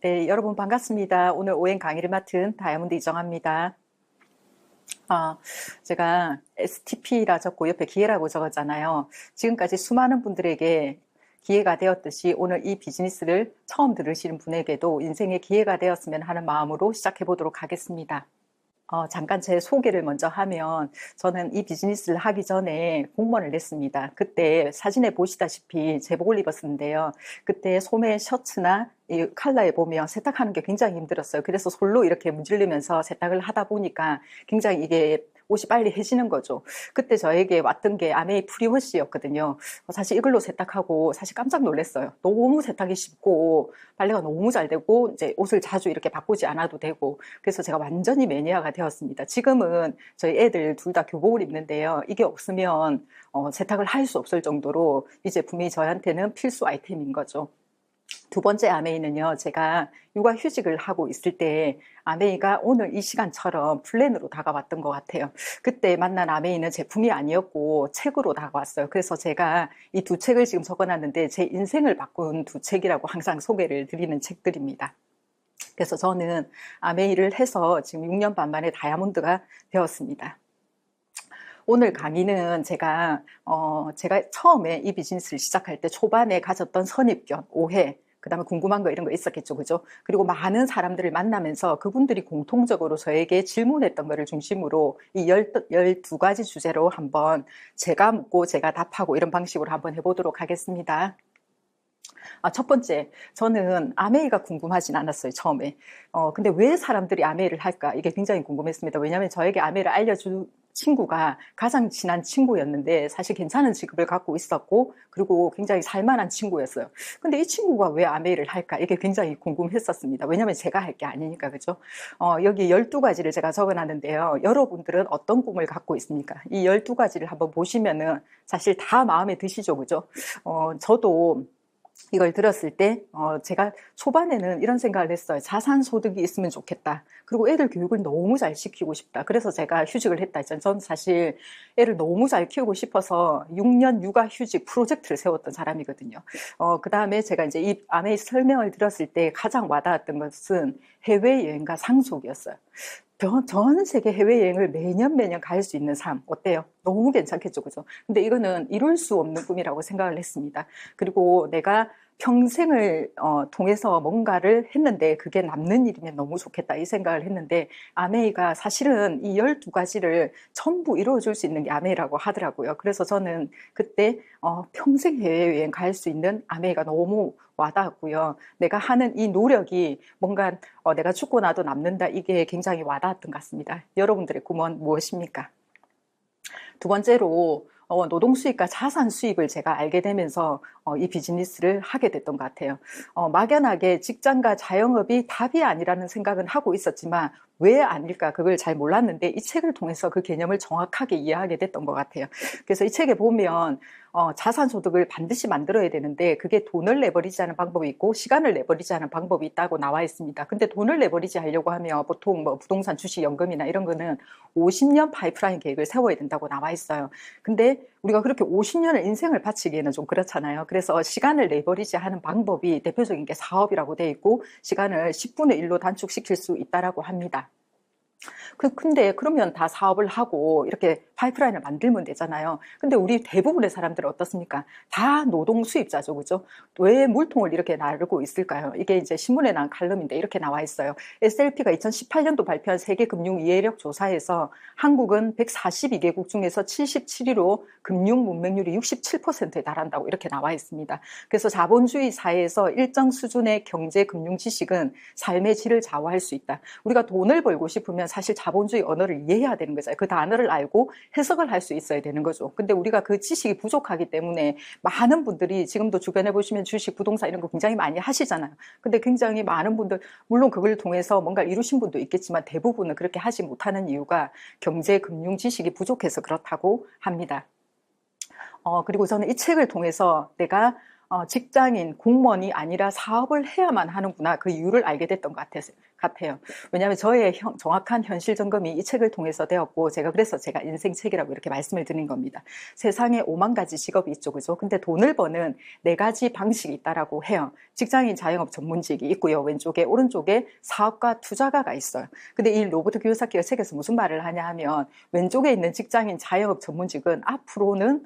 네, 여러분 반갑습니다. 오늘 오행 강의를 맡은 다이아몬드 이정아입니다. 제가 STP라 적고 옆에 기회라고 적었잖아요. 지금까지 수많은 분들에게 기회가 되었듯이 오늘 이 비즈니스를 처음 들으시는 분에게도 인생의 기회가 되었으면 하는 마음으로 시작해 보도록 하겠습니다. 잠깐 제 소개를 먼저 하면 저는 이 비즈니스를 하기 전에 공무원을 냈습니다. 그때 사진에 보시다시피 제복을 입었었는데요. 그때 소매 셔츠나 이 컬러에 보면 세탁하는 게 굉장히 힘들었어요. 그래서 솔로 이렇게 문지르면서 세탁을 하다 보니까 굉장히 이게 옷이 빨리 해지는 거죠. 그때 저에게 왔던 게 아메이 프리워시였거든요. 사실 이걸로 세탁하고 사실 깜짝 놀랐어요. 너무 세탁이 쉽고 빨래가 너무 잘 되고 이제 옷을 자주 이렇게 바꾸지 않아도 되고 그래서 제가 완전히 매니아가 되었습니다. 지금은 저희 애들 둘 다 교복을 입는데요. 이게 없으면 세탁을 할 수 없을 정도로 이 제품이 저한테는 필수 아이템인 거죠. 두 번째 아메이는요, 제가 육아휴직을 하고 있을 때 아메이가 오늘 이 시간처럼 플랜으로 다가왔던 것 같아요. 그때 만난 아메이는 제품이 아니었고 책으로 다가왔어요. 그래서 제가 이 두 책을 지금 적어놨는데 제 인생을 바꾼 두 책이라고 항상 소개를 드리는 책들입니다. 그래서 저는 아메이를 해서 지금 6년 반 만에 다이아몬드가 되었습니다. 오늘 강의는 제가 처음에 이 비즈니스를 시작할 때 초반에 가졌던 선입견, 오해, 그 다음에 궁금한 거 이런 거 있었겠죠. 그죠? 그리고 많은 사람들을 만나면서 그분들이 공통적으로 저에게 질문했던 거를 중심으로 이 12가지 주제로 한번 제가 묻고 제가 답하고 이런 방식으로 한번 해보도록 하겠습니다. 첫 번째, 저는 아메이가 궁금하진 않았어요, 처음에. 근데 왜 사람들이 아메이를 할까? 이게 굉장히 궁금했습니다. 왜냐하면 저에게 아메이를 알려준 친구가 가장 친한 친구였는데 사실 괜찮은 직업을 갖고 있었고 그리고 굉장히 살만한 친구였어요. 근데 이 친구가 왜 아메이를 할까? 이게 굉장히 궁금했었습니다. 왜냐하면 제가 할 게 아니니까, 그죠? 여기 12가지를 제가 적어놨는데요. 여러분들은 어떤 꿈을 갖고 있습니까? 이 12가지를 한번 보시면은 사실 다 마음에 드시죠, 그죠? 저도 이걸 들었을 때 제가 초반에는 이런 생각을 했어요. 자산소득이 있으면 좋겠다. 그리고 애들 교육을 너무 잘 시키고 싶다. 그래서 제가 휴직을 했다 했잖아요. 저는 사실 애를 너무 잘 키우고 싶어서 6년 육아휴직 프로젝트를 세웠던 사람이거든요. 그 다음에 제가 이제 이 아메이 설명을 들었을 때 가장 와닿았던 것은 해외여행과 상속이었어요. 전 세계 해외여행을 매년 갈 수 있는 삶 어때요? 너무 괜찮겠죠, 그죠? 근데 이거는 이룰 수 없는 꿈이라고 생각을 했습니다. 그리고 내가 평생을 통해서 뭔가를 했는데 그게 남는 일이면 너무 좋겠다 이 생각을 했는데 아메이가 사실은 이 12가지를 전부 이루어줄 수 있는 게 아메이라고 하더라고요. 그래서 저는 그때 평생 해외여행 갈 수 있는 아메이가 너무 와닿았고요. 내가 하는 이 노력이 뭔가 내가 죽고 나도 남는다 이게 굉장히 와닿았던 것 같습니다. 여러분들의 꿈은 무엇입니까? 두 번째로 노동 수입과 자산 수입을 제가 알게 되면서 이 비즈니스를 하게 됐던 것 같아요. 막연하게 직장과 자영업이 답이 아니라는 생각은 하고 있었지만 왜 아닐까 그걸 잘 몰랐는데 이 책을 통해서 그 개념을 정확하게 이해하게 됐던 것 같아요. 그래서 이 책에 보면 자산소득을 반드시 만들어야 되는데 그게 돈을 레버리지하는 방법이 있고 시간을 레버리지하는 방법이 있다고 나와 있습니다. 근데 돈을 레버리지 하려고 하면 보통 뭐 부동산, 주식, 연금이나 이런 거는 50년 파이프라인 계획을 세워야 된다고 나와 있어요. 근데 우리가 그렇게 50년을 인생을 바치기에는 좀 그렇잖아요. 그래서 시간을 레버리지 하는 방법이 대표적인 게 사업이라고 돼 있고 시간을 10분의 1로 단축시킬 수 있다라고 합니다. 근데 그러면 다 사업을 하고 이렇게 파이프라인을 만들면 되잖아요. 근데 우리 대부분의 사람들은 어떻습니까? 다 노동 수입자죠, 그죠? 왜 물통을 이렇게 나르고 있을까요? 이게 이제 신문에 난 칼럼인데 이렇게 나와 있어요. SLP가 2018년도 발표한 세계금융 이해력 조사에서 한국은 142개국 중에서 77위로 금융 문맹률이 67%에 달한다고 이렇게 나와 있습니다. 그래서 자본주의 사회에서 일정 수준의 경제 금융 지식은 삶의 질을 좌우할 수 있다. 우리가 돈을 벌고 싶으면 사실 자본주의 언어를 이해해야 되는 거죠. 그 단어를 알고 해석을 할 수 있어야 되는 거죠. 근데 우리가 그 지식이 부족하기 때문에 많은 분들이 지금도 주변에 보시면 주식, 부동산 이런 거 굉장히 많이 하시잖아요. 근데 굉장히 많은 분들, 물론 그걸 통해서 뭔가 이루신 분도 있겠지만 대부분은 그렇게 하지 못하는 이유가 경제, 금융 지식이 부족해서 그렇다고 합니다. 그리고 저는 이 책을 통해서 내가 직장인, 공무원이 아니라 사업을 해야만 하는구나. 그 이유를 알게 됐던 것 같아요. 왜냐하면 저의 정확한 현실 점검이 이 책을 통해서 되었고, 그래서 제가 인생 책이라고 이렇게 말씀을 드린 겁니다. 세상에 5만 가지 직업이 있죠, 그죠? 근데 돈을 버는 4가지 방식이 있다라고 해요. 직장인, 자영업 전문직이 있고요. 왼쪽에, 오른쪽에 사업가, 투자가가 있어요. 근데 이 로버트 키요사키가 책에서 무슨 말을 하냐 하면, 왼쪽에 있는 직장인, 자영업 전문직은 앞으로는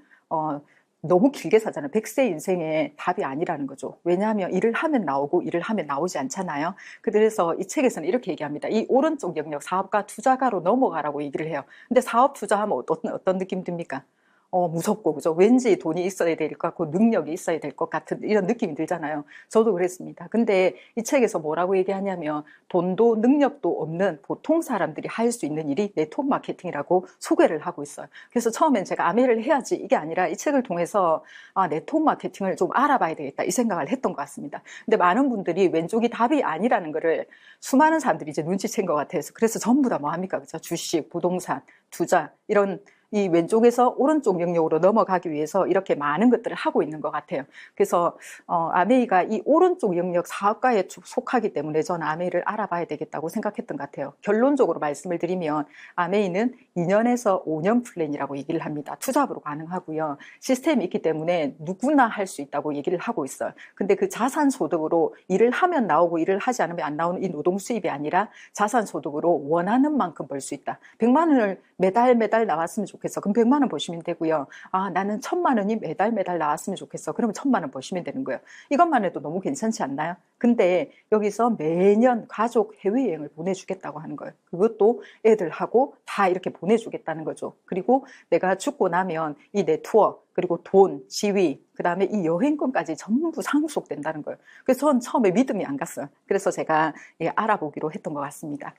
너무 길게 사잖아요. 100세 인생의 답이 아니라는 거죠. 왜냐하면 일을 하면 나오고 일을 하면 나오지 않잖아요. 그래서 이 책에서는 이렇게 얘기합니다. 이 오른쪽 영역 사업가 투자가로 넘어가라고 얘기를 해요. 근데 사업 투자하면 어떤 느낌 듭니까? 무섭고, 그죠? 왠지 돈이 있어야 될 것 같고, 능력이 있어야 될 것 같은 이런 느낌이 들잖아요. 저도 그랬습니다. 근데 이 책에서 뭐라고 얘기하냐면, 돈도 능력도 없는 보통 사람들이 할 수 있는 일이 네트워크 마케팅이라고 소개를 하고 있어요. 그래서 처음엔 제가 아메를 해야지 이게 아니라 이 책을 통해서 네트워크 마케팅을 좀 알아봐야 되겠다 이 생각을 했던 것 같습니다. 근데 많은 분들이 왼쪽이 답이 아니라는 거를 수많은 사람들이 이제 눈치챈 것 같아서 그래서 전부 다 뭐 합니까? 그죠? 주식, 부동산, 투자, 이런 이 왼쪽에서 오른쪽 영역으로 넘어가기 위해서 이렇게 많은 것들을 하고 있는 것 같아요. 그래서 아메이가 이 오른쪽 영역 사업가에 속하기 때문에 저는 아메이를 알아봐야 되겠다고 생각했던 것 같아요. 결론적으로 말씀을 드리면 아메이는 2년에서 5년 플랜이라고 얘기를 합니다. 투잡으로 가능하고요. 시스템이 있기 때문에 누구나 할 수 있다고 얘기를 하고 있어요. 근데 그 자산 소득으로 일을 하면 나오고 일을 하지 않으면 안 나오는 이 노동 수입이 아니라 자산 소득으로 원하는 만큼 벌 수 있다. 100만 원을 매달 나왔으면 좋겠어. 그럼 100만 원 버시면 되고요. 나는 1000만 원이 매달 나왔으면 좋겠어. 그러면 1000만 원 버시면 되는 거예요. 이것만 해도 너무 괜찮지 않나요? 근데 여기서 매년 가족 해외여행을 보내주겠다고 하는 거예요. 그것도 애들하고 다 이렇게 보내주겠다는 거죠. 그리고 내가 죽고 나면 이 내 투어, 그리고 돈, 지위, 그 다음에 이 여행권까지 전부 상속된다는 거예요. 그래서 전 처음에 믿음이 안 갔어요. 그래서 제가 알아보기로 했던 것 같습니다.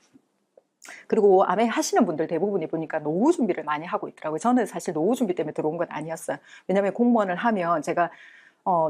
그리고 아메 하시는 분들 대부분이 보니까 노후 준비를 많이 하고 있더라고요. 저는 사실 노후 준비 때문에 들어온 건 아니었어요. 왜냐하면 공무원을 하면 제가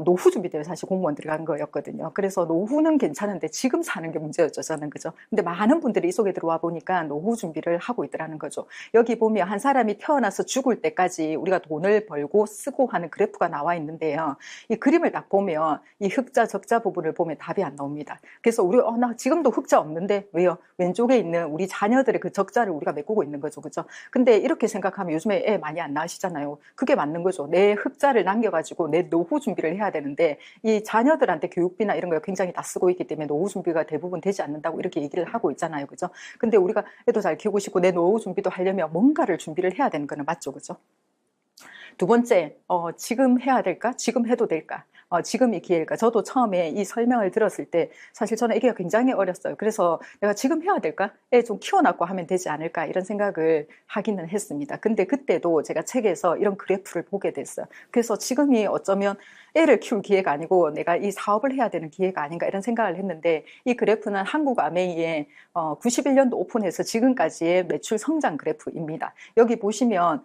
노후 준비 때문에 사실 공무원 들어간 거였거든요. 그래서 노후는 괜찮은데 지금 사는 게 문제였죠, 저는. 그죠? 근데 많은 분들이 이 속에 들어와 보니까 노후 준비를 하고 있더라는 거죠. 여기 보면 한 사람이 태어나서 죽을 때까지 우리가 돈을 벌고 쓰고 하는 그래프가 나와 있는데요. 이 그림을 딱 보면 이 흑자, 적자 부분을 보면 답이 안 나옵니다. 그래서 나 지금도 흑자 없는데 왜요? 왼쪽에 있는 우리 자녀들의 그 적자를 우리가 메꾸고 있는 거죠. 그죠? 근데 이렇게 생각하면 요즘에 애 많이 안 낳으시잖아요. 그게 맞는 거죠. 내 흑자를 남겨가지고 내 노후 준비를 해야 되는데 이 자녀들한테 교육비나 이런 걸 굉장히 다 쓰고 있기 때문에 노후 준비가 대부분 되지 않는다고 이렇게 얘기를 하고 있잖아요. 그죠? 근데 우리가 애도 잘 키우고 싶고 내 노후 준비도 하려면 뭔가를 준비를 해야 되는 거는 맞죠. 그죠? 두 번째, 지금 해야 될까? 지금 해도 될까? 지금이 기회일까? 저도 처음에 이 설명을 들었을 때 사실 저는 이게 굉장히 어렸어요. 그래서 내가 지금 해야 될까? 애 좀 키워놨고 하면 되지 않을까? 이런 생각을 하기는 했습니다. 근데 그때도 제가 책에서 이런 그래프를 보게 됐어요. 그래서 지금이 어쩌면 애를 키울 기회가 아니고 내가 이 사업을 해야 되는 기회가 아닌가 이런 생각을 했는데 이 그래프는 한국 아메이의 91년도 오픈해서 지금까지의 매출 성장 그래프입니다. 여기 보시면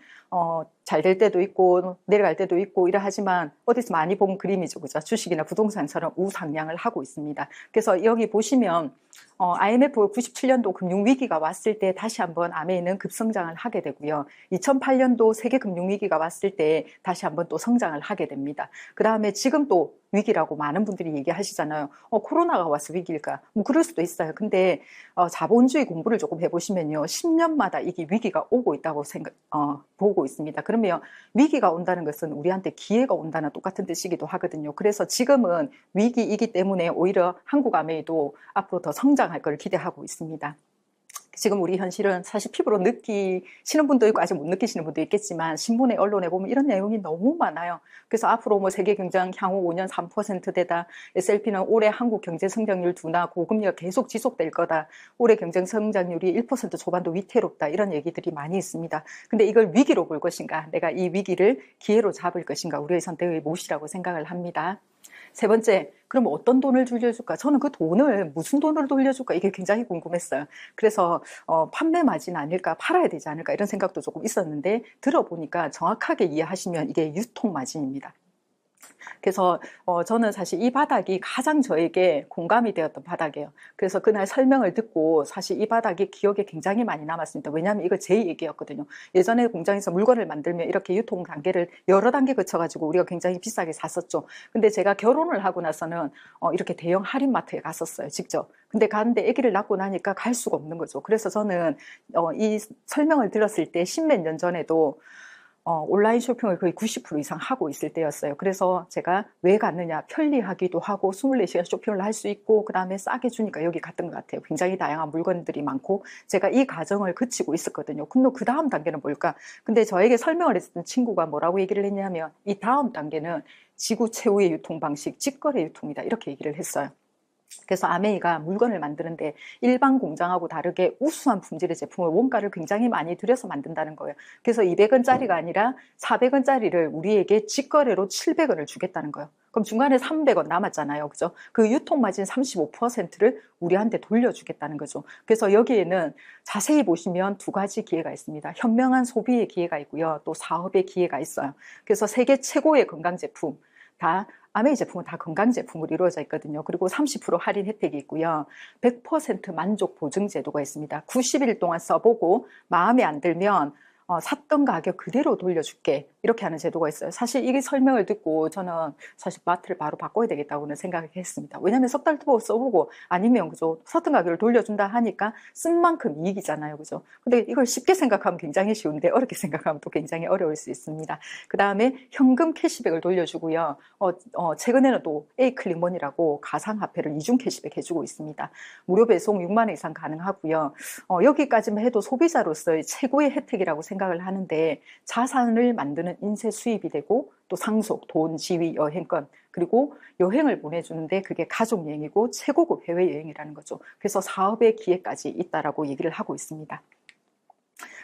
잘 될 때도 있고 내려갈 때도 있고 이래 하지만 어디서 많이 본 그림이죠. 그죠? 주식이나 부동산처럼 우상향을 하고 있습니다. 그래서 여기 보시면 IMF 97년도 금융위기가 왔을 때 다시 한번 아메이는 급성장을 하게 되고요. 2008년도 세계 금융위기가 왔을 때 다시 한번 또 성장을 하게 됩니다. 그 다음에 지금 또 위기라고 많은 분들이 얘기하시잖아요. 코로나가 와서 위기일까? 뭐 그럴 수도 있어요. 근데 자본주의 공부를 조금 해보시면요. 10년마다 이게 위기가 오고 있다고 보고 있습니다. 그러면 위기가 온다는 것은 우리한테 기회가 온다는 똑같은 뜻이기도 하거든요. 그래서 지금은 위기이기 때문에 오히려 한국 아메이도 앞으로 더 성장할 걸 기대하고 있습니다. 지금 우리 현실은 사실 피부로 느끼시는 분도 있고 아직 못 느끼시는 분도 있겠지만 신문에 언론에 보면 이런 내용이 너무 많아요. 그래서 앞으로 뭐 세계 경쟁 향후 5년 3%대다. SLP는 올해 한국 경제 성장률 둔화, 고금리가 계속 지속될 거다. 올해 경쟁 성장률이 1% 초반도 위태롭다. 이런 얘기들이 많이 있습니다. 근데 이걸 위기로 볼 것인가? 내가 이 위기를 기회로 잡을 것인가? 우리의 선택의 무엇이라고 생각을 합니다. 세 번째, 그럼 어떤 돈을 돌려줄까? 저는 그 돈을 무슨 돈으로 돌려줄까? 이게 굉장히 궁금했어요. 그래서 판매 마진 아닐까? 팔아야 되지 않을까? 이런 생각도 조금 있었는데 들어보니까 정확하게 이해하시면 이게 유통 마진입니다. 그래서 저는 사실 이 바닥이 가장 저에게 공감이 되었던 바닥이에요. 그래서 그날 설명을 듣고 사실 이 바닥이 기억에 굉장히 많이 남았습니다. 왜냐하면 이거 제 얘기였거든요. 예전에 공장에서 물건을 만들면 이렇게 유통 단계를 여러 단계 거쳐가지고 우리가 굉장히 비싸게 샀었죠. 근데 제가 결혼을 하고 나서는 이렇게 대형 할인마트에 갔었어요, 직접. 근데 갔는데 아기를 낳고 나니까 갈 수가 없는 거죠. 그래서 저는 이 설명을 들었을 때 십몇 년 전에도 온라인 쇼핑을 거의 90% 이상 하고 있을 때였어요. 그래서 제가 왜 갔느냐, 편리하기도 하고 24시간 쇼핑을 할 수 있고 그 다음에 싸게 주니까 여기 갔던 것 같아요. 굉장히 다양한 물건들이 많고 제가 이 과정을 거치고 있었거든요. 그럼 그 다음 단계는 뭘까? 근데 저에게 설명을 했던 친구가 뭐라고 얘기를 했냐면 이 다음 단계는 지구 최후의 유통 방식, 직거래 유통이다, 이렇게 얘기를 했어요. 그래서 아메이가 물건을 만드는데 일반 공장하고 다르게 우수한 품질의 제품을 원가를 굉장히 많이 들여서 만든다는 거예요. 그래서 200원짜리가 아니라 400원짜리를 우리에게 직거래로 700원을 주겠다는 거예요. 그럼 중간에 300원 남았잖아요. 그죠? 그 유통마진 35%를 우리한테 돌려주겠다는 거죠. 그래서 여기에는 자세히 보시면 두 가지 기회가 있습니다. 현명한 소비의 기회가 있고요. 또 사업의 기회가 있어요. 그래서 세계 최고의 건강제품, 다 아메이 제품은 다 건강 제품으로 이루어져 있거든요. 그리고 30% 할인 혜택이 있고요. 100% 만족 보증 제도가 있습니다. 90일 동안 써보고 마음에 안 들면 샀던 가격 그대로 돌려줄게, 이렇게 하는 제도가 있어요. 사실 이 설명을 듣고 저는 사실 마트를 바로 바꿔야 되겠다고는 생각을 했습니다. 왜냐하면 석 달 써보고 아니면 그죠, 샀던 가격을 돌려준다 하니까 쓴 만큼 이익이잖아요. 그죠? 근데 이걸 쉽게 생각하면 굉장히 쉬운데 어렵게 생각하면 또 굉장히 어려울 수 있습니다. 그 다음에 현금 캐시백을 돌려주고요. 최근에는 또 A클릭머니라고 가상화폐를 이중 캐시백 해주고 있습니다. 무료 배송 6만 원 이상 가능하고요. 여기까지만 해도 소비자로서의 최고의 혜택이라고 생각을 하는데, 자산을 만드는 인쇄 수입이 되고 또 상속, 돈, 지위, 여행권, 그리고 여행을 보내주는데 그게 가족여행이고 최고급 해외여행이라는 거죠. 그래서 사업의 기회까지 있다라고 얘기를 하고 있습니다.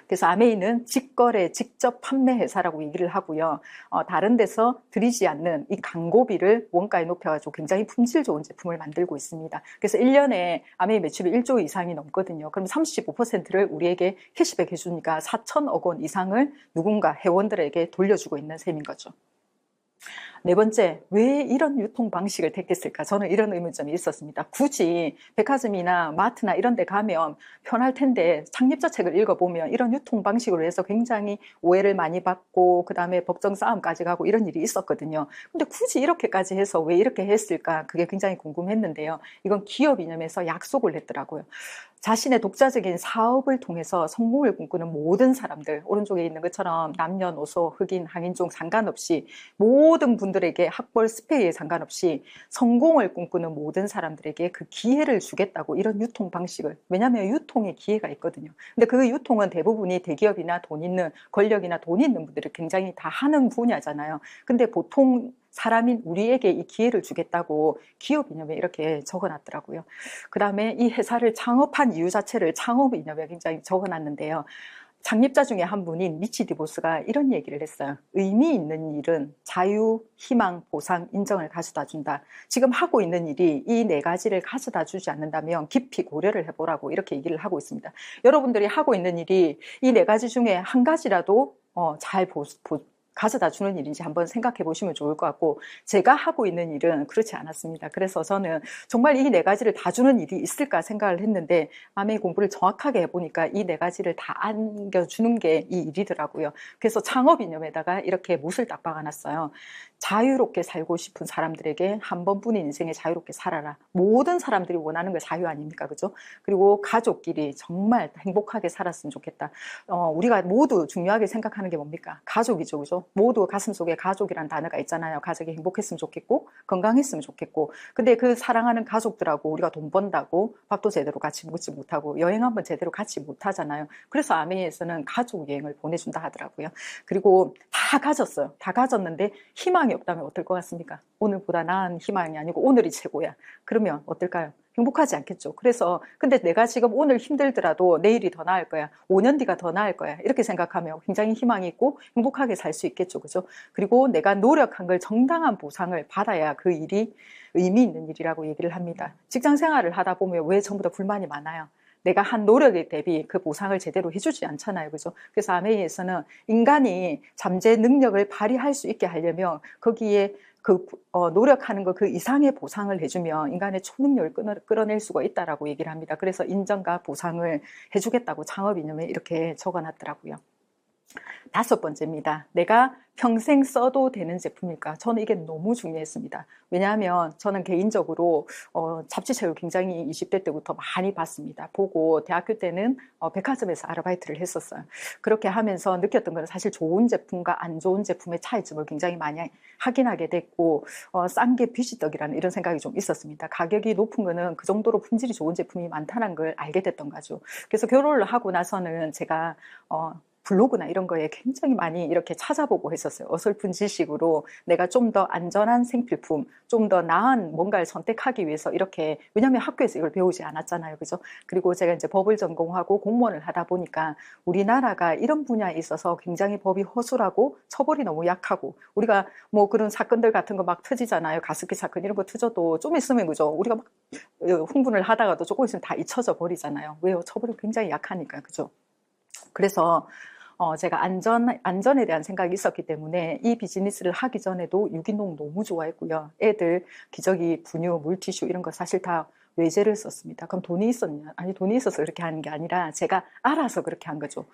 그래서 아메이는 직거래, 직접 판매 회사라고 얘기를 하고요. 다른 데서 들이지 않는 이 광고비를 원가에 높여가지고 굉장히 품질 좋은 제품을 만들고 있습니다. 그래서 1년에 아메이 매출이 1조 이상이 넘거든요. 그럼 35%를 우리에게 캐시백 해주니까 4천억 원 이상을 누군가 회원들에게 돌려주고 있는 셈인 거죠. 네 번째, 왜 이런 유통 방식을 택했을까? 저는 이런 의문점이 있었습니다. 굳이 백화점이나 마트나 이런 데 가면 편할 텐데 창립자 책을 읽어보면 이런 유통 방식으로 해서 굉장히 오해를 많이 받고 그 다음에 법정 싸움까지 가고 이런 일이 있었거든요. 근데 굳이 이렇게까지 해서 왜 이렇게 했을까? 그게 굉장히 궁금했는데요. 이건 기업 이념에서 약속을 했더라고요. 자신의 독자적인 사업을 통해서 성공을 꿈꾸는 모든 사람들, 오른쪽에 있는 것처럼 남녀노소, 흑인, 항인종 상관없이 모든 분들에게 학벌 스펙에 상관없이 성공을 꿈꾸는 모든 사람들에게 그 기회를 주겠다고 이런 유통 방식을, 왜냐하면 유통에 기회가 있거든요. 근데 그 유통은 대부분이 대기업이나 돈 있는, 권력이나 돈 있는 분들이 굉장히 다 하는 분야잖아요. 근데 보통 사람인 우리에게 이 기회를 주겠다고 기업 이념에 이렇게 적어놨더라고요. 그 다음에 이 회사를 창업한 이유 자체를 창업 이념에 굉장히 적어놨는데요. 창립자 중에 한 분인 미치 디보스가 이런 얘기를 했어요. 의미 있는 일은 자유, 희망, 보상, 인정을 가져다 준다. 지금 하고 있는 일이 이 네 가지를 가져다 주지 않는다면 깊이 고려를 해보라고 이렇게 얘기를 하고 있습니다. 여러분들이 하고 있는 일이 이 네 가지 중에 한 가지라도 잘 가져다 주는 일인지 한번 생각해 보시면 좋을 것 같고, 제가 하고 있는 일은 그렇지 않았습니다. 그래서 저는 정말 이 네 가지를 다 주는 일이 있을까 생각을 했는데, 아메이 공부를 정확하게 해보니까 이 네 가지를 다 안겨주는 게 이 일이더라고요. 그래서 창업 이념에다가 이렇게 못을 딱 박아놨어요. 자유롭게 살고 싶은 사람들에게 한 번뿐인 인생에 자유롭게 살아라. 모든 사람들이 원하는 게 자유 아닙니까? 그죠? 그리고 가족끼리 정말 행복하게 살았으면 좋겠다. 우리가 모두 중요하게 생각하는 게 뭡니까? 가족이죠. 그죠? 모두 가슴속에 가족이란 단어가 있잖아요. 가족이 행복했으면 좋겠고 건강했으면 좋겠고, 근데 그 사랑하는 가족들하고 우리가 돈 번다고 밥도 제대로 같이 먹지 못하고 여행 한번 제대로 같이 못하잖아요. 그래서 아메이에서는 가족 여행을 보내준다 하더라고요. 그리고 다 가졌어요. 다 가졌는데 희망이 없다면 어떨 것 같습니까? 오늘보다 나은 희망이 아니고 오늘이 최고야. 그러면 어떨까요? 행복하지 않겠죠. 그래서 근데 내가 지금 오늘 힘들더라도 내일이 더 나을 거야, 5년 뒤가 더 나을 거야, 이렇게 생각하면 굉장히 희망이 있고 행복하게 살 수 있겠죠. 그죠? 그리고 내가 노력한 걸 정당한 보상을 받아야 그 일이 의미 있는 일이라고 얘기를 합니다. 직장 생활을 하다 보면 왜 전부 다 불만이 많아요? 내가 한 노력에 대비 그 보상을 제대로 해주지 않잖아요. 그죠? 그래서 아메이에서는 인간이 잠재 능력을 발휘할 수 있게 하려면 거기에 노력하는 것 그 이상의 보상을 해주면 인간의 초능력을 끌어낼 수가 있다라고 얘기를 합니다. 그래서 인정과 보상을 해주겠다고 창업 이념에 이렇게 적어놨더라고요. 5번째입니다. 내가 평생 써도 되는 제품일까? 저는 이게 너무 중요했습니다. 왜냐하면 저는 개인적으로 잡지책을 굉장히 20대 때부터 많이 봤습니다. 보고 대학교 때는 백화점에서 아르바이트를 했었어요. 그렇게 하면서 느꼈던 건 사실 좋은 제품과 안 좋은 제품의 차이점을 굉장히 많이 확인하게 됐고 싼 게 빛이 떡이라는 이런 생각이 좀 있었습니다. 가격이 높은 거는 그 정도로 품질이 좋은 제품이 많다는 걸 알게 됐던 거죠. 그래서 결혼을 하고 나서는 제가 블로그나 이런 거에 굉장히 많이 이렇게 찾아보고 했었어요. 어설픈 지식으로 내가 좀 더 안전한 생필품, 좀 더 나은 뭔가를 선택하기 위해서 이렇게, 왜냐하면 학교에서 이걸 배우지 않았잖아요. 그죠? 그리고 제가 이제 법을 전공하고 공무원을 하다 보니까 우리나라가 이런 분야에 있어서 굉장히 법이 허술하고 처벌이 너무 약하고, 우리가 뭐 그런 사건들 같은 거 막 터지잖아요. 가습기 사건 이런 거 터져도 좀 있으면 그죠? 우리가 막 흥분을 하다가도 조금 있으면 다 잊혀져 버리잖아요. 왜요? 처벌이 굉장히 약하니까. 그죠? 그래서 제가 안전에 대한 생각이 있었기 때문에 이 비즈니스를 하기 전에도 유기농 너무 좋아했고요. 애들 기저귀, 분유, 물티슈 이런 거 사실 다 외제를 썼습니다. 그럼 돈이 있었냐? 아니, 돈이 있어서 그렇게 하는 게 아니라 제가 알아서 그렇게 한 거죠.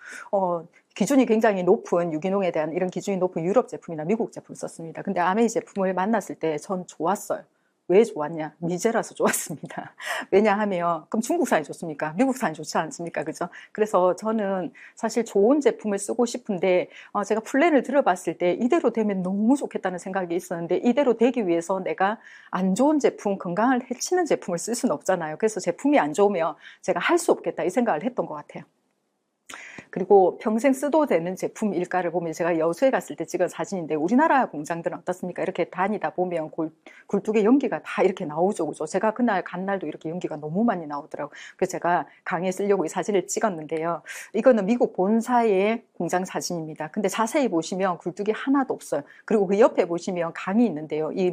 기준이 굉장히 높은, 유기농에 대한 이런 기준이 높은 유럽 제품이나 미국 제품을 썼습니다. 근데 아메이 제품을 만났을 때 전 좋았어요. 왜 좋았냐? 미제라서 좋았습니다. 왜냐하면 그럼 중국산이 좋습니까? 미국산이 좋지 않습니까? 그죠? 그래서 저는 사실 좋은 제품을 쓰고 싶은데 제가 플랜을 들어봤을 때 이대로 되면 너무 좋겠다는 생각이 있었는데, 이대로 되기 위해서 내가 안 좋은 제품, 건강을 해치는 제품을 쓸 수는 없잖아요. 그래서 제품이 안 좋으면 제가 할 수 없겠다 이 생각을 했던 것 같아요. 그리고 평생 써도 되는 제품일까를 보면, 제가 여수에 갔을 때 찍은 사진인데 우리나라 공장들은 어떻습니까? 이렇게 다니다 보면 굴뚝에 연기가 다 이렇게 나오죠. 그죠? 제가 그날 간 날도 이렇게 연기가 너무 많이 나오더라고요. 그래서 제가 강의에 쓰려고 이 사진을 찍었는데요. 이거는 미국 본사의 공장 사진입니다. 근데 자세히 보시면 굴뚝이 하나도 없어요. 그리고 그 옆에 보시면 강이 있는데요. 이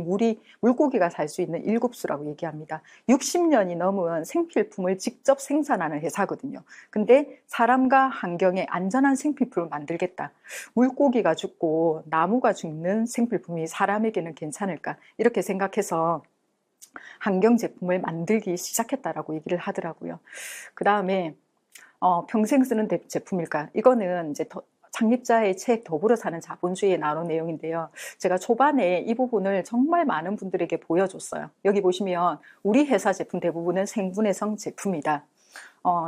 물고기가 살 수 있는 일급수라고 얘기합니다. 60년이 넘은 생필품을 직접 생산하는 회사거든요. 근데 사람과 환경에 안전한 생필품을 만들겠다. 물고기가 죽고 나무가 죽는 생필품이 사람에게는 괜찮을까? 이렇게 생각해서 환경 제품을 만들기 시작했다라고 얘기를 하더라고요. 그 다음에 평생 쓰는 제품일까? 이거는 이제 창립자의 책 더불어 사는 자본주의에 나온 내용인데요. 제가 초반에 이 부분을 정말 많은 분들에게 보여줬어요. 여기 보시면 우리 회사 제품 대부분은 생분해성 제품이다.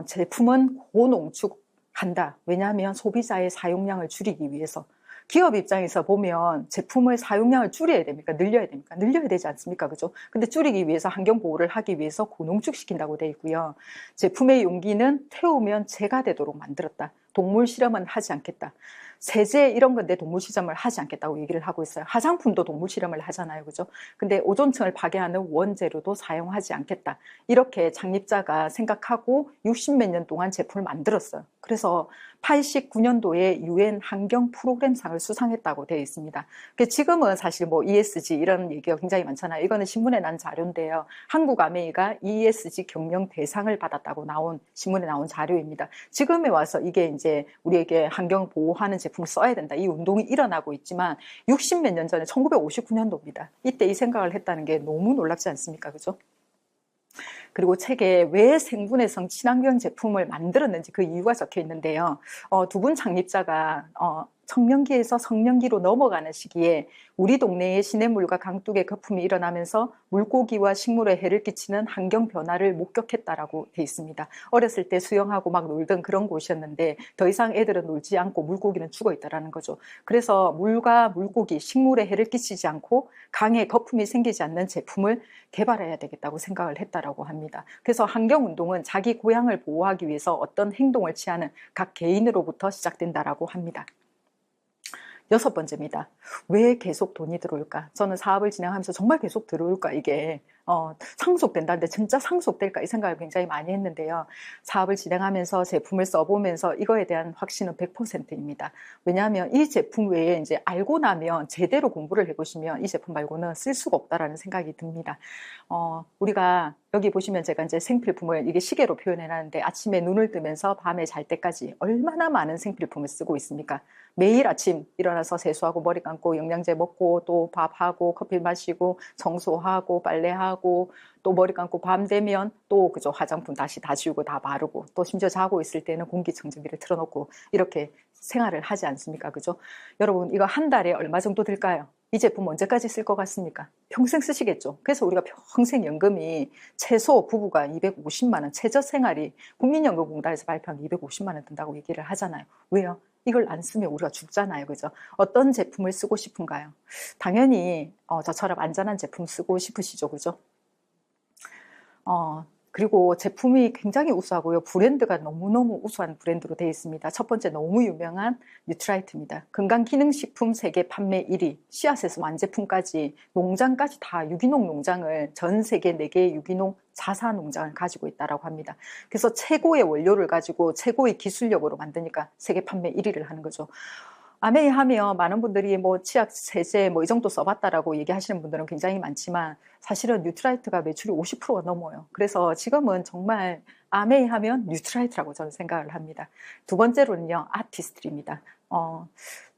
제품은 고농축한다. 왜냐하면 소비자의 사용량을 줄이기 위해서. 기업 입장에서 보면 제품을 사용량을 줄여야 됩니까? 늘려야 됩니까? 늘려야 되지 않습니까? 그죠? 근데 줄이기 위해서 환경 보호를 하기 위해서 고농축시킨다고 되어 있고요. 제품의 용기는 태우면 재가 되도록 만들었다. 동물 실험은 하지 않겠다. 세제 이런 건데 동물 실험을 하지 않겠다고 얘기를 하고 있어요. 화장품도 동물 실험을 하잖아요. 그죠? 근데 오존층을 파괴하는 원재료도 사용하지 않겠다. 이렇게 창립자가 생각하고 60몇 년 동안 제품을 만들었어요. 그래서 89년도에 UN 환경 프로그램상을 수상했다고 되어 있습니다. 지금은 사실 뭐 ESG 이런 얘기가 굉장히 많잖아요. 이거는 신문에 난 자료인데요. 한국 아메이가 ESG 경영 대상을 받았다고 신문에 나온 자료입니다. 지금에 와서 이게 이제 우리에게 환경 보호하는 제품을 써야 된다. 이 운동이 일어나고 있지만 60몇 년 전에 1959년도입니다. 이때 이 생각을 했다는 게 너무 놀랍지 않습니까? 그죠? 그리고 책에 왜 생분해성 친환경 제품을 만들었는지 그 이유가 적혀 있는데요. 두 분 창립자가 청년기에서 성년기로 넘어가는 시기에 우리 동네에 시냇물과 강둑의 거품이 일어나면서 물고기와 식물에 해를 끼치는 환경 변화를 목격했다라고 돼 있습니다. 어렸을 때 수영하고 막 놀던 그런 곳이었는데 더 이상 애들은 놀지 않고 물고기는 죽어 있다라는 거죠. 그래서 물과 물고기, 식물에 해를 끼치지 않고 강에 거품이 생기지 않는 제품을 개발해야 되겠다고 생각을 했다라고 합니다. 그래서 환경운동은 자기 고향을 보호하기 위해서 어떤 행동을 취하는 각 개인으로부터 시작된다라고 합니다. 6번째입니다. 왜 계속 돈이 들어올까? 저는 사업을 진행하면서 정말 계속 들어올까 이게 상속된다는데 진짜 상속될까 이 생각을 굉장히 많이 했는데요. 사업을 진행하면서 제품을 써보면서 이거에 대한 확신은 100%입니다. 왜냐하면 이 제품 외에 이제 알고 나면 제대로 공부를 해보시면 이 제품 말고는 쓸 수가 없다라는 생각이 듭니다. 우리가 여기 보시면 제가 이제 생필품을 이게 시계로 표현해놨는데 아침에 눈을 뜨면서 밤에 잘 때까지 얼마나 많은 생필품을 쓰고 있습니까? 매일 아침 일어나서 세수하고 머리 감고 영양제 먹고 또 밥하고 커피 마시고 청소하고 빨래하고 또 머리 감고 밤 되면 또 그죠 화장품 다시 다 지우고 다 바르고 또 심지어 자고 있을 때는 공기청정기를 틀어놓고 이렇게 생활을 하지 않습니까? 그죠? 여러분 이거 한 달에 얼마 정도 들까요? 이 제품 언제까지 쓸 것 같습니까? 평생 쓰시겠죠. 그래서 우리가 평생 연금이 최소 부부가 250만 원, 최저생활이 국민연금공단에서 발표한 250만 원 든다고 얘기를 하잖아요. 왜요? 이걸 안 쓰면 우리가 죽잖아요. 그죠? 어떤 제품을 쓰고 싶은가요? 당연히 저처럼 안전한 제품 쓰고 싶으시죠. 그죠? 그리고 제품이 굉장히 우수하고요. 브랜드가 너무너무 우수한 브랜드로 되어 있습니다. 첫 번째 너무 유명한 뉴트라이트입니다. 건강기능식품 세계 판매 1위, 씨앗에서 완제품까지 농장까지 다 유기농 농장을 전 세계 4개의 유기농 자사 농장을 가지고 있다고 합니다. 그래서 최고의 원료를 가지고 최고의 기술력으로 만드니까 세계 판매 1위를 하는 거죠. 아메이 하면 많은 분들이 뭐 치약, 세제 뭐 이 정도 써봤다라고 얘기하시는 분들은 굉장히 많지만 사실은 뉴트라이트가 매출이 50%가 넘어요. 그래서 지금은 정말 아메이 하면 뉴트라이트라고 저는 생각을 합니다. 두 번째로는요, 아티스트리입니다.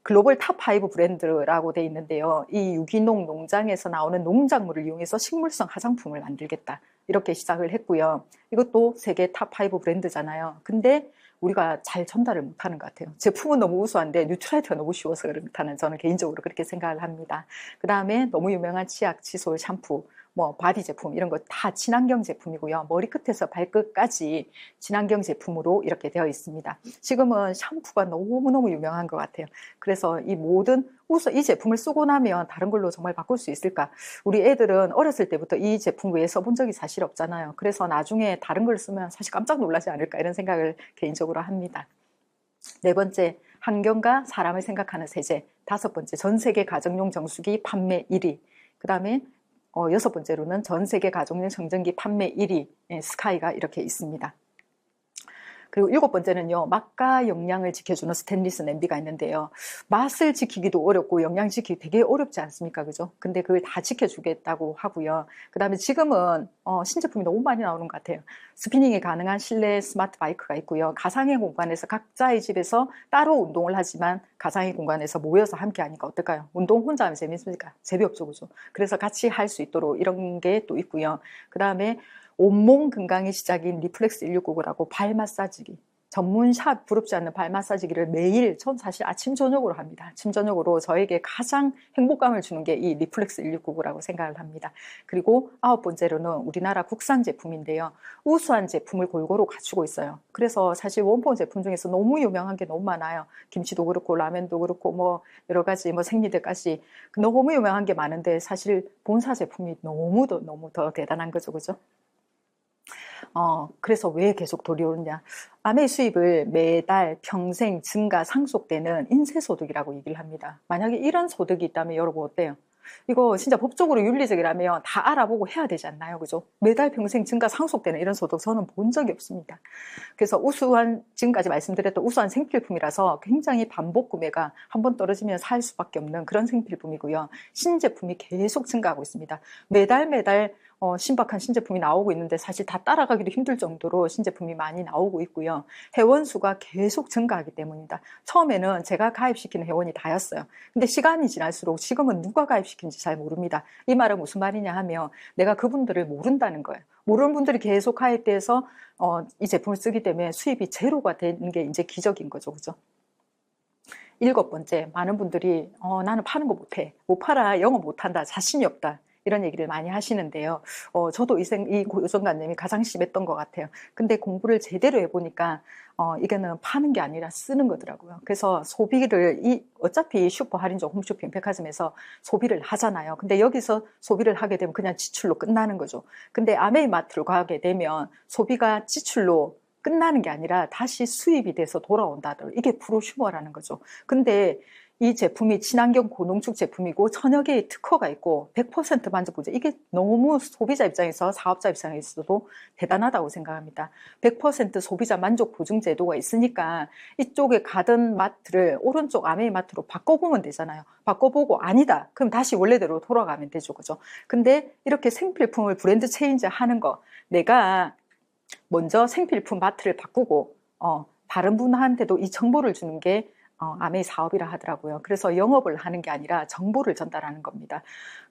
글로벌 탑5 브랜드라고 돼 있는데요. 이 유기농 농장에서 나오는 농작물을 이용해서 식물성 화장품을 만들겠다. 이렇게 시작을 했고요. 이것도 세계 탑5 브랜드잖아요. 근데 우리가 잘 전달을 못하는 것 같아요. 제품은 너무 우수한데 뉴트라이트가 너무 쉬워서 그렇다는 저는 개인적으로 그렇게 생각을 합니다. 그 다음에 너무 유명한 치약, 칫솔, 샴푸, 뭐 바디 제품 이런 거 다 친환경 제품이고요. 머리끝에서 발끝까지 친환경 제품으로 이렇게 되어 있습니다. 지금은 샴푸가 너무너무 유명한 것 같아요. 그래서 이 모든 이 제품을 쓰고 나면 다른 걸로 정말 바꿀 수 있을까? 우리 애들은 어렸을 때부터 이 제품 외에 써본 적이 사실 없잖아요. 그래서 나중에 다른 걸 쓰면 사실 깜짝 놀라지 않을까 이런 생각을 개인적으로 합니다. 네 번째, 환경과 사람을 생각하는 세제. 다섯 번째, 전 세계 가정용 정수기 판매 1위. 그 다음에 여섯 번째로는 전 세계 가정용 청정기 판매 1위 스카이가 이렇게 있습니다. 그리고 일곱 번째는요, 맛과 영양을 지켜주는 스테인리스 냄비가 있는데요. 맛을 지키기도 어렵고 영양 지키기 되게 어렵지 않습니까? 그죠? 근데 그걸 다 지켜주겠다고 하고요. 그 다음에 지금은 신제품이 너무 많이 나오는 것 같아요. 스피닝이 가능한 실내 스마트 바이크가 있고요. 가상의 공간에서 각자의 집에서 따로 운동을 하지만 가상의 공간에서 모여서 함께 하니까 어떨까요? 운동 혼자 하면 재밌습니까? 재미없죠, 그죠? 그래서 같이 할 수 있도록 이런 게 또 있고요. 그 다음에 온몸 건강의 시작인 리플렉스 169라고 발 마사지기, 전문 샵 부럽지 않는 발 마사지기를 매일 전 사실 아침 저녁으로 합니다. 아침 저녁으로 저에게 가장 행복감을 주는 게 이 리플렉스 169라고 생각을 합니다. 그리고 아홉 번째로는 우리나라 국산 제품인데요. 우수한 제품을 골고루 갖추고 있어요. 그래서 사실 원본 제품 중에서 너무 유명한 게 너무 많아요. 김치도 그렇고 라면도 그렇고 뭐 여러 가지 뭐 생리대까지 너무 유명한 게 많은데 사실 본사 제품이 너무 더 대단한 거죠. 그죠? 그래서 왜 계속 들여오느냐. 아메이 수입을 매달 평생 증가 상속되는 인세소득이라고 얘기를 합니다. 만약에 이런 소득이 있다면 여러분 어때요? 이거 진짜 법적으로 윤리적이라면 다 알아보고 해야 되지 않나요? 그죠? 매달 평생 증가 상속되는 이런 소득 저는 본 적이 없습니다. 그래서 우수한, 지금까지 말씀드렸던 우수한 생필품이라서 굉장히 반복 구매가 한번 떨어지면 살 수밖에 없는 그런 생필품이고요. 신제품이 계속 증가하고 있습니다. 매달 신박한 신제품이 나오고 있는데 사실 다 따라가기도 힘들 정도로 신제품이 많이 나오고 있고요. 회원수가 계속 증가하기 때문입니다. 처음에는 제가 가입시키는 회원이 다였어요. 근데 시간이 지날수록 지금은 누가 가입시킨지 잘 모릅니다. 이 말은 무슨 말이냐 하면 내가 그분들을 모른다는 거예요. 모르는 분들이 계속 가입돼서 이 제품을 쓰기 때문에 수입이 제로가 되는 게 이제 기적인 거죠. 그죠? 일곱 번째, 많은 분들이 나는 파는 거 못해. 못 팔아. 영어 못한다. 자신이 없다. 이런 얘기를 많이 하시는데요. 저도 이 고정관념이 가장 심했던 것 같아요. 근데 공부를 제대로 해보니까 이거는 파는 게 아니라 쓰는 거더라고요. 그래서 소비를 어차피 슈퍼 할인점, 홈쇼핑, 백화점에서 소비를 하잖아요. 근데 여기서 소비를 하게 되면 그냥 지출로 끝나는 거죠. 근데 아메이마트로 가게 되면 소비가 지출로 끝나는 게 아니라 다시 수입이 돼서 돌아온다. 이게 프로슈머라는 거죠. 근데 이 제품이 친환경 고농축 제품이고 천여 개의 특허가 있고 100% 만족보장. 이게 너무 소비자 입장에서 사업자 입장에서도 대단하다고 생각합니다. 100% 소비자 만족 보증 제도가 있으니까 이쪽에 가던 마트를 오른쪽 아메이 마트로 바꿔보면 되잖아요. 바꿔보고 아니다. 그럼 다시 원래대로 돌아가면 되죠. 그죠? 근데 이렇게 생필품을 브랜드 체인지 하는 거, 내가 먼저 생필품 마트를 바꾸고 다른 분한테도 이 정보를 주는 게 아메이 사업이라 하더라고요. 그래서 영업을 하는 게 아니라 정보를 전달하는 겁니다.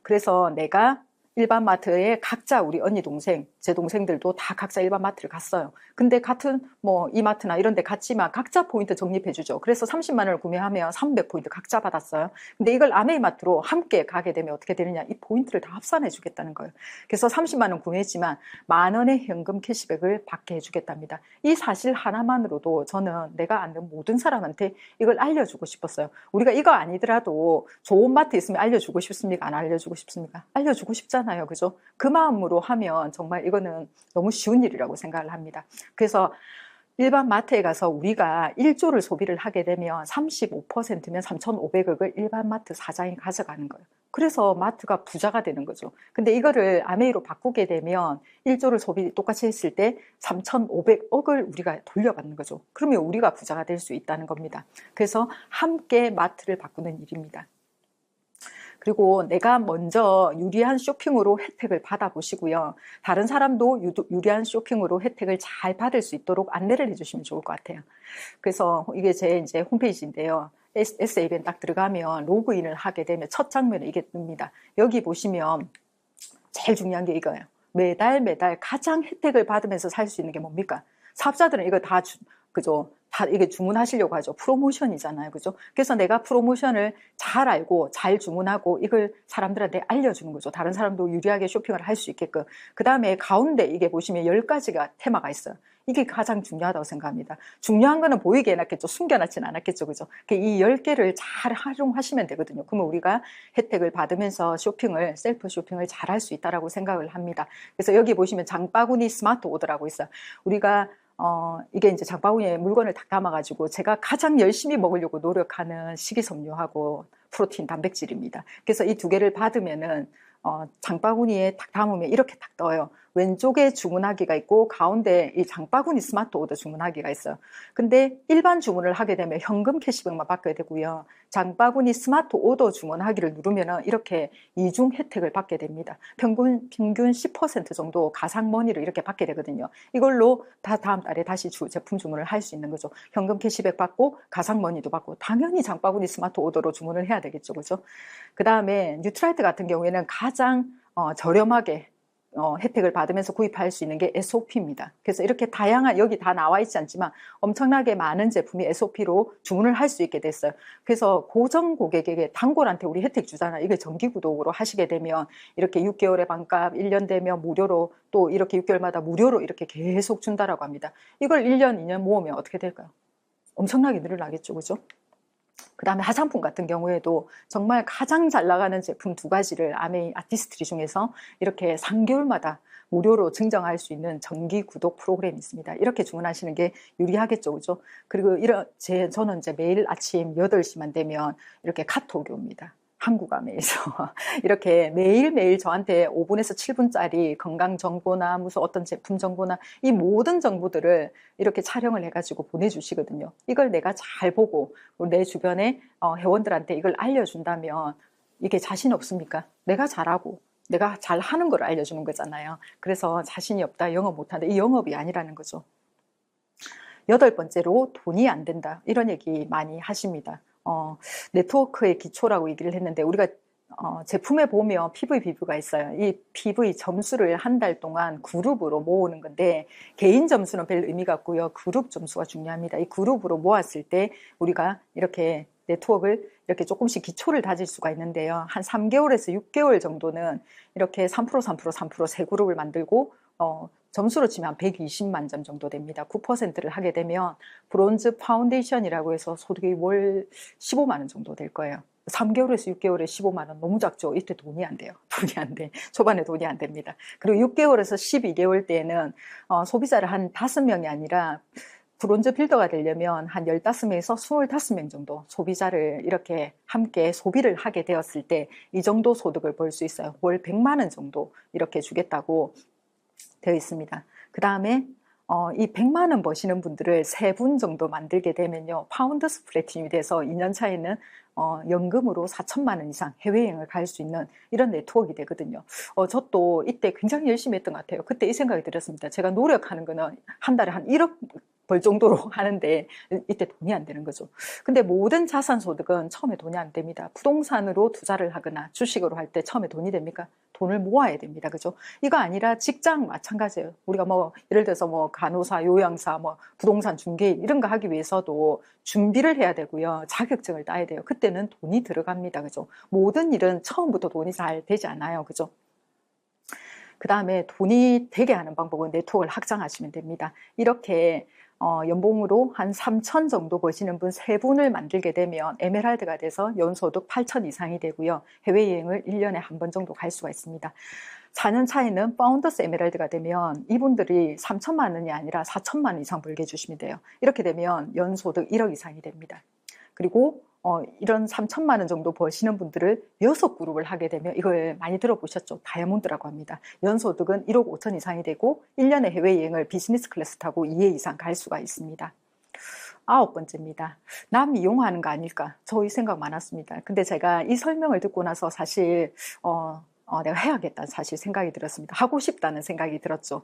그래서 내가 일반 마트에 각자 우리 언니 동생, 제 동생들도 다 각자 일반 마트를 갔어요. 근데 같은 뭐 이마트나 이런 데 갔지만 각자 포인트 적립해 주죠. 그래서 30만 원을 구매하면 300포인트 각자 받았어요. 근데 이걸 아메이 마트로 함께 가게 되면 어떻게 되느냐? 이 포인트를 다 합산해 주겠다는 거예요. 그래서 30만 원 구매했지만 만 원의 현금 캐시백을 받게 해 주겠답니다. 이 사실 하나만으로도 저는 내가 아는 모든 사람한테 이걸 알려주고 싶었어요. 우리가 이거 아니더라도 좋은 마트 있으면 알려주고 싶습니까? 안 알려주고 싶습니까? 알려주고 싶잖아요. 그죠? 그 마음으로 하면 정말 이거는 너무 쉬운 일이라고 생각을 합니다. 그래서 일반 마트에 가서 우리가 1조를 소비를 하게 되면 35%면 3,500억을 일반 마트 사장이 가져가는 거예요. 그래서 마트가 부자가 되는 거죠. 근데 이거를 아메이로 바꾸게 되면 1조를 소비 똑같이 했을 때 3,500억을 우리가 돌려받는 거죠. 그러면 우리가 부자가 될 수 있다는 겁니다. 그래서 함께 마트를 바꾸는 일입니다. 그리고 내가 먼저 유리한 쇼핑으로 혜택을 받아보시고요. 다른 사람도 유리한 쇼핑으로 혜택을 잘 받을 수 있도록 안내를 해주시면 좋을 것 같아요. 그래서 이게 제 이제 홈페이지인데요. SABN 딱 들어가면 로그인을 하게 되면 첫 장면에 이게 뜹니다. 여기 보시면 제일 중요한 게 이거예요. 매달 가장 혜택을 받으면서 살 수 있는 게 뭡니까? 사업자들은 이거 다 그죠? 다 이게 주문하시려고 하죠. 프로모션이잖아요. 그죠? 그래서 내가 프로모션을 잘 알고 잘 주문하고 이걸 사람들한테 알려주는 거죠. 다른 사람도 유리하게 쇼핑을 할 수 있게끔. 그 다음에 가운데 이게 보시면 10가지가 테마가 있어요. 이게 가장 중요하다고 생각합니다. 중요한 거는 보이게 해놨겠죠. 숨겨놨지는 않았겠죠. 그죠? 이 10개를 잘 활용하시면 되거든요. 그러면 우리가 혜택을 받으면서 쇼핑을, 셀프 쇼핑을 잘 할 수 있다라고 생각을 합니다. 그래서 여기 보시면 장바구니 스마트 오더라고 있어요. 우리가 이게 이제 장바구니에 물건을 딱 담아가지고 제가 가장 열심히 먹으려고 노력하는 식이섬유하고 프로틴, 단백질입니다. 그래서 이 두 개를 받으면은 장바구니에 딱 담으면 이렇게 딱 떠요. 왼쪽에 주문하기가 있고 가운데 이 장바구니 스마트 오더 주문하기가 있어요. 근데 일반 주문을 하게 되면 현금 캐시백만 받게 되고요. 장바구니 스마트 오더 주문하기를 누르면 이렇게 이중 혜택을 받게 됩니다. 평균 10% 정도 가상머니를 이렇게 받게 되거든요. 이걸로 다음 달에 다시 제품 주문을 할 수 있는 거죠. 현금 캐시백 받고 가상머니도 받고 당연히 장바구니 스마트 오더로 주문을 해야 되겠죠. 그죠? 그 다음에 뉴트라이트 같은 경우에는 가장 저렴하게 혜택을 받으면서 구입할 수 있는 게 SOP입니다. 그래서 이렇게 다양한, 여기 다 나와 있지 않지만 엄청나게 많은 제품이 SOP로 주문을 할 수 있게 됐어요. 그래서 고정 고객에게 단골한테 우리 혜택 주잖아요. 이게 정기구독으로 하시게 되면 이렇게 6개월의 반값, 1년 되면 무료로, 또 이렇게 6개월마다 무료로 이렇게 계속 준다라고 합니다. 이걸 1년, 2년 모으면 어떻게 될까요? 엄청나게 늘어나겠죠. 그죠? 그 다음에 화장품 같은 경우에도 정말 가장 잘 나가는 제품 2가지를 아메이 아티스트리 중에서 이렇게 3개월마다 무료로 증정할 수 있는 정기 구독 프로그램이 있습니다. 이렇게 주문하시는 게 유리하겠죠. 그죠? 그리고 저는 이제 매일 아침 8시만 되면 이렇게 카톡이 옵니다. 한국 아메에서 이렇게 매일매일 저한테 5분에서 7분짜리 건강 정보나 무슨 어떤 제품 정보나 이 모든 정보들을 이렇게 촬영을 해가지고 보내주시거든요. 이걸 내가 잘 보고 내 주변에 회원들한테 이걸 알려준다면 이게 자신 없습니까? 내가 잘하고 내가 잘하는 걸 알려주는 거잖아요. 그래서 자신이 없다, 영업 못한다, 이 영업이 아니라는 거죠. 8번째로 돈이 안 된다, 이런 얘기 많이 하십니다. 네트워크의 기초라고 얘기를 했는데 우리가 제품에 보면 PV 비브가 있어요. 이 PV 점수를 한 달 동안 그룹으로 모으는 건데 개인 점수는 별 의미가 없고요. 그룹 점수가 중요합니다. 이 그룹으로 모았을 때 우리가 이렇게 네트워크를 이렇게 조금씩 기초를 다질 수가 있는데요. 한 3개월에서 6개월 정도는 이렇게 3% 세 그룹을 만들고 점수로 치면 120만 점 정도 됩니다. 9%를 하게 되면 브론즈 파운데이션이라고 해서 소득이 월 15만 원 정도 될 거예요. 3개월에서 6개월에 15만 원 너무 작죠. 이때 돈이 안 돼요. 돈이 안 돼. 초반에 돈이 안 됩니다. 그리고 6개월에서 12개월 때에는 소비자를 한 5명이 아니라 브론즈 빌더가 되려면 한 15명에서 25명 정도 소비자를 이렇게 함께 소비를 하게 되었을 때 이 정도 소득을 벌 수 있어요. 월 100만 원 정도 이렇게 주겠다고 되어 있습니다. 그 다음에 이 100만 원 버시는 분들을 3분 정도 만들게 되면요. 파운더스 플래티늄이 돼서 2년 차에는 연금으로 4천만 원 이상 해외여행을 갈 수 있는 이런 네트워크가 되거든요. 저도 이때 굉장히 열심히 했던 것 같아요. 그때 이 생각이 들었습니다. 제가 노력하는 거는 한 달에 한 1억 벌 정도로 하는데 이때 돈이 안 되는 거죠. 근데 모든 자산 소득은 처음에 돈이 안 됩니다. 부동산으로 투자를 하거나 주식으로 할 때 처음에 돈이 됩니까? 돈을 모아야 됩니다. 그죠? 이거 아니라 직장 마찬가지예요. 우리가 뭐 예를 들어서 뭐 간호사, 요양사, 뭐 부동산 중개인 이런 거 하기 위해서도 준비를 해야 되고요. 자격증을 따야 돼요. 그때는 돈이 들어갑니다. 그죠? 모든 일은 처음부터 돈이 잘 되지 않아요. 그죠? 그 다음에 돈이 되게 하는 방법은 네트워크를 확장하시면 됩니다. 이렇게 연봉으로 한 3천 정도 버시는 분 3분을 만들게 되면 에메랄드가 돼서 연소득 8천 이상이 되고요. 해외여행을 1년에 한 번 정도 갈 수가 있습니다. 4년 차에는 파운더스 에메랄드가 되면 이분들이 3천만 원이 아니라 4천만 원 이상 벌게 해주시면 돼요. 이렇게 되면 연소득 1억 이상이 됩니다. 그리고 이런 3천만 원 정도 버시는 분들을 6그룹을 하게 되면 이걸 많이 들어보셨죠? 다이아몬드라고 합니다. 연소득은 1억 5천 이상이 되고 1년에 해외여행을 비즈니스 클래스 타고 2회 이상 갈 수가 있습니다. 9번째입니다. 남 이용하는 거 아닐까? 저 이 생각 많았습니다. 근데 제가 이 설명을 듣고 나서 사실 내가 해야겠다는 사실 생각이 들었습니다. 하고 싶다는 생각이 들었죠.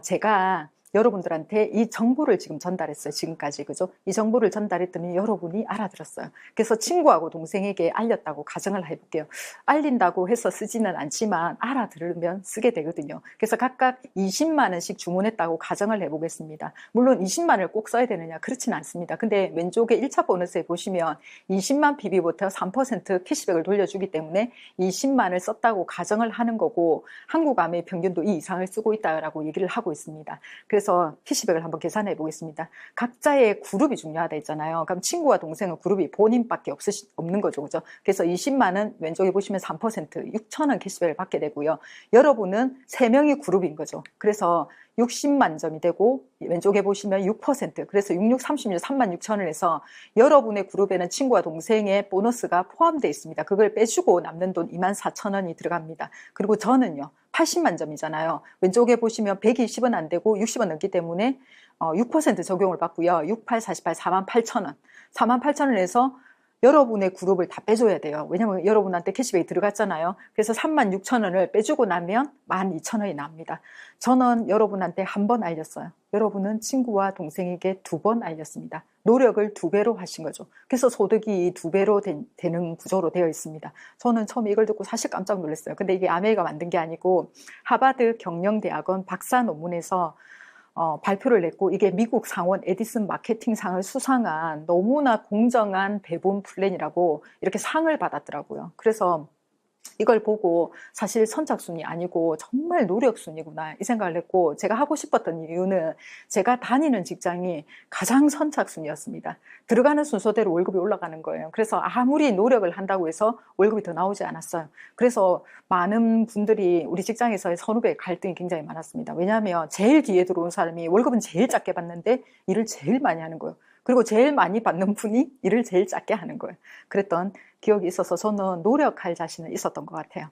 제가 여러분들한테 이 정보를 지금 전달했어요. 지금까지. 그죠? 이 정보를 전달했더니 여러분이 알아들었어요. 그래서 친구하고 동생에게 알렸다고 가정을 해볼게요. 알린다고 해서 쓰지는 않지만 알아들으면 쓰게 되거든요. 그래서 각각 20만 원씩 주문했다고 가정을 해보겠습니다. 물론 20만 원을 꼭 써야 되느냐? 그렇지는 않습니다. 근데 왼쪽에 1차 보너스에 보시면 20만 PB부터 3% 캐시백을 돌려주기 때문에 20만 원을 썼다고 가정을 하는 거고 한국암의 평균도 이 이상을 쓰고 있다고 얘기를 하고 있습니다. 그래서 캐시백을 한번 계산해 보겠습니다. 각자의 그룹이 중요하다 했잖아요. 그럼 친구와 동생은 그룹이 본인밖에 없는 거죠. 그죠? 그래서 20만 원 왼쪽에 보시면 3% 6천 원 캐시백을 받게 되고요. 여러분은 3명이 그룹인 거죠. 그래서 60만 점이 되고 왼쪽에 보시면 6% 그래서 66, 36, 3만 6천 원에서 여러분의 그룹에는 친구와 동생의 보너스가 포함되어 있습니다. 그걸 빼주고 남는 돈 2만 4천 원이 들어갑니다. 그리고 저는요 80만 점이잖아요. 왼쪽에 보시면 120원 안 되고 60원 넘기 때문에 6% 적용을 받고요. 68, 48, 4만 8천 원 4만 8천 원에서 여러분의 그룹을 다 빼줘야 돼요. 왜냐면 여러분한테 캐시백이 들어갔잖아요. 그래서 3만 6천 원을 빼주고 나면 1만 2천 원이 납니다. 저는 여러분한테 한 번 알렸어요. 여러분은 친구와 동생에게 2번 알렸습니다. 노력을 2배로 하신 거죠. 그래서 소득이 2배로 되는 구조로 되어 있습니다. 저는 처음에 이걸 듣고 사실 깜짝 놀랐어요. 근데 이게 아메이가 만든 게 아니고 하버드 경영대학원 박사 논문에서 발표를 냈고 이게 미국 상원 에디슨 마케팅상을 수상한 너무나 공정한 배분 플랜이라고 이렇게 상을 받았더라고요. 그래서 이걸 보고 사실 선착순이 아니고 정말 노력순이구나 이 생각을 했고 제가 하고 싶었던 이유는 제가 다니는 직장이 가장 선착순이었습니다. 들어가는 순서대로 월급이 올라가는 거예요. 그래서 아무리 노력을 한다고 해서 월급이 더 나오지 않았어요. 그래서 많은 분들이 우리 직장에서의 선후배 갈등이 굉장히 많았습니다. 왜냐하면 제일 뒤에 들어온 사람이 월급은 제일 작게 받는데 일을 제일 많이 하는 거예요. 그리고 제일 많이 받는 분이 일을 제일 작게 하는 거예요. 그랬던 기억이 있어서 저는 노력할 자신은 있었던 것 같아요.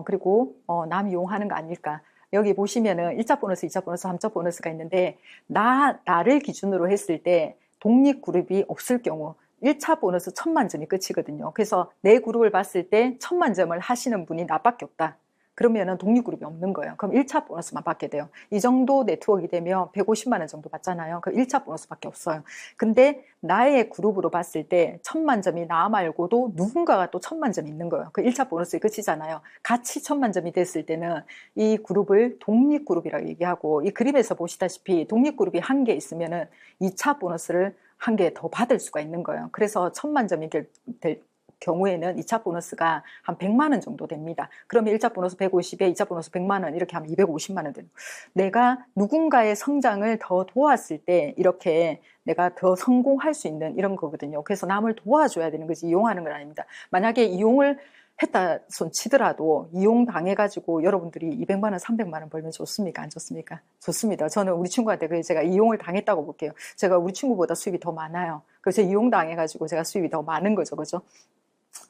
그리고 남 이용하는 거 아닐까. 여기 보시면은 1차 보너스, 2차 보너스, 3차 보너스가 있는데 나를 기준으로 했을 때 독립그룹이 없을 경우 1차 보너스 1000만 점이 끝이거든요. 그래서 내 그룹을 봤을 때 1000만 점을 하시는 분이 나밖에 없다. 그러면은 독립그룹이 없는 거예요. 그럼 1차 보너스만 받게 돼요. 이 정도 네트워크가 되면 150만 원 정도 받잖아요. 그럼 1차 보너스밖에 없어요. 근데 나의 그룹으로 봤을 때 1000만 점이 나 말고도 누군가가 또 1000만 점이 있는 거예요. 그 1차 보너스의 끝이잖아요. 같이 1000만 점이 됐을 때는 이 그룹을 독립그룹이라고 얘기하고 이 그림에서 보시다시피 독립그룹이 1개 있으면은 2차 보너스를 1개 더 받을 수가 있는 거예요. 그래서 1000만 점이 될 경우에는 2차 보너스가 한 100만 원 정도 됩니다. 그러면 1차 보너스 150에 2차 보너스 100만 원 이렇게 하면 250만 원 되는 거예요. 내가 누군가의 성장을 더 도왔을 때 이렇게 내가 더 성공할 수 있는 이런 거거든요. 그래서 남을 도와줘야 되는 거지 이용하는 건 아닙니다. 만약에 이용을 했다 손 치더라도 이용당해가지고 여러분들이 200만 원, 300만 원 벌면 좋습니까? 안 좋습니까? 좋습니다. 저는 우리 친구한테 제가 이용을 당했다고 볼게요. 제가 우리 친구보다 수입이 더 많아요. 그래서 이용당해가지고 제가 수입이 더 많은 거죠. 그죠?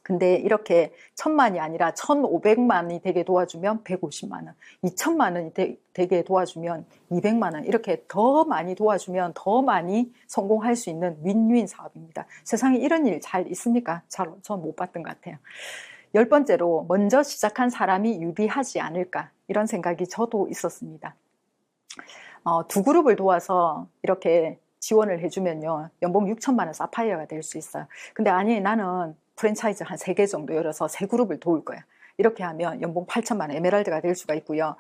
근데 이렇게 1000만이 아니라 1500만이 되게 도와주면 150만 원, 2000만 원이 되게 도와주면 200만 원, 이렇게 더 많이 도와주면 더 많이 성공할 수 있는 윈윈 사업입니다. 세상에 이런 일 잘 있습니까? 전 못 봤던 것 같아요. 10번째로 먼저 시작한 사람이 유리하지 않을까, 이런 생각이 저도 있었습니다. 두 그룹을 도와서 이렇게 지원을 해주면요, 연봉 6천만 원 사파이어가 될 수 있어요. 근데 아니, 나는 프랜차이즈 한 3개 정도 열어서 3그룹을 도울 거야. 이렇게 하면 연봉 8천만 원 에메랄드가 될 수가 있고요.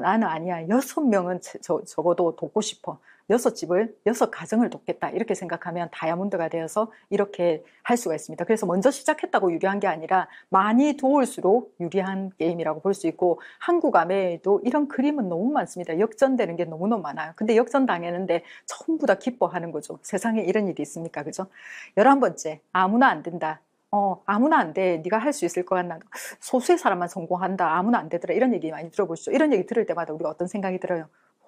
나는 아니야, 6명은 적어도 돕고 싶어. 6집을, 6가정을 돕겠다. 이렇게 생각하면 다이아몬드가 되어서 이렇게 할 수가 있습니다. 그래서 먼저 시작했다고 유리한 게 아니라 많이 도울수록 유리한 게임이라고 볼 수 있고, 한국 아메에도 이런 그림은 너무 많습니다. 역전되는 게 너무너무 많아요. 근데 역전당했는데 전부 다 기뻐하는 거죠. 세상에 이런 일이 있습니까? 그죠? 11번째, 아무나 안 된다. 아무나 안 돼. 네가 할 수 있을 것 같나. 소수의 사람만 성공한다. 아무나 안 되더라. 이런 얘기 많이 들어보시죠. 이런 얘기 들을 때마다 우리가 어떤 생각이 들어요?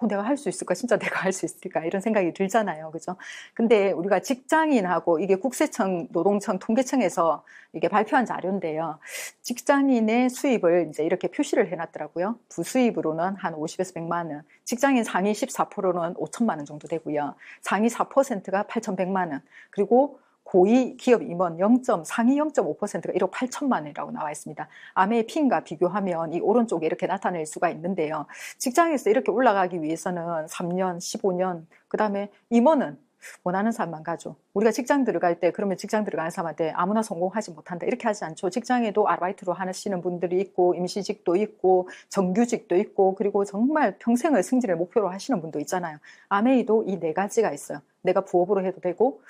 내가 할 수 있을까? 진짜 내가 할 수 있을까? 이런 생각이 들잖아요. 그죠? 근데 우리가 직장인하고 이게 국세청, 노동청, 통계청에서 이게 발표한 자료인데요. 직장인의 수입을 이제 이렇게 표시를 해놨더라고요. 부수입으로는 한 50에서 100만 원. 직장인 상위 14%는 5천만 원 정도 되고요. 상위 4%가 8,100만 원. 그리고 고위 기업 임원 상위 0.5%가 1억 8천만 원이라고 나와 있습니다. 아메의 핀과 비교하면 이 오른쪽에 이렇게 나타낼 수가 있는데요. 직장에서 이렇게 올라가기 위해서는 3년, 15년, 그 다음에 임원은 원하는 사람만 가죠. 우리가 직장 들어갈 때 그러면 직장 들어가는 사람한테 아무나 성공하지 못한다 이렇게 하지 않죠. 직장에도 아르바이트로 하시는 분들이 있고, 임시직도 있고, 정규직도 있고, 그리고 정말 평생의 승진을 목표로 하시는 분도 있잖아요. 아메이도 이 4가지가 있어요. 내가 부업으로 해도 되고,